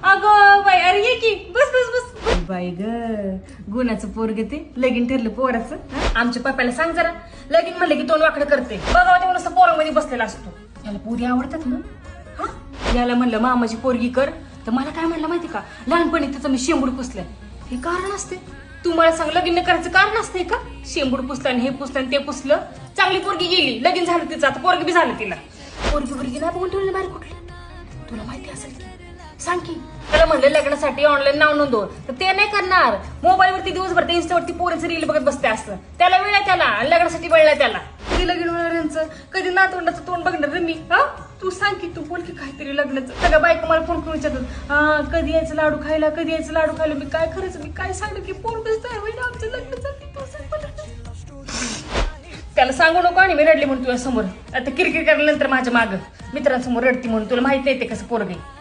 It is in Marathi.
अगं बाई, अरे ये की, बस बस बस. बाई ग, गुणाचं पोरग ते लगीन ठरलं पोराचं. आमच्या पप्पाला सांग जरा, लगीन म्हणलं की तोंड वाकडं करते. बघा ते नुसतं पोरामध्ये बसलेला असतो. त्याला पोरी आवडतात ना. हा, याला म्हणलं मामाची पोरगी कर, तर मला काय म्हणलं माहिती का, लहानपणी त्याचं मी शेंबूड पुसलंय. हे कारण असते. तू मला सांग, लगीन करायचं कारण असते का? शेंबूड पुसलं आणि हे पुसलं आणि ते पुसलं. चांगली पोरगी गेली, लगीन झालं तिचं, आता पोरगी बी झालं तिला. पोरगी नाही बघून ठेवलं बाहेर कुठली, तुला माहिती असेल की सांग की. त्याला म्हणलं लग्नासाठी ऑनलाईन नाव नोंदव, तर ते नाही करणार. मोबाईलवरती दिवसभर ते इन्स्टावरती पोरीचं रील बघत बसते असतं. त्याला वेळ आहे त्याला, आणि लग्नासाठी वेळ आहे त्याला. कधी लगीन होणार यांचं, कधी नातवंडाचं तोंड बघणार रे मी. हा, तू सांग की, तू बोल की काहीतरी लग्नाचं. सगळ्या बायका मला फोन करून विचारतात, हा कधी यायचं लाडू खायला, कधी यायचं लाडू खायला. मी काय खरंच, मी काय सांगू की पोर कसं तयार होईल आमचं लग्नाचं. त्याला सांगू नको आणि मी रडली म्हणून तुझ्या समोर. आता किरकिर करायला नंतर माझ्या मागं मित्रांसमोर रडती म्हणून. तुला माहित नाही ते कसं पोरगे.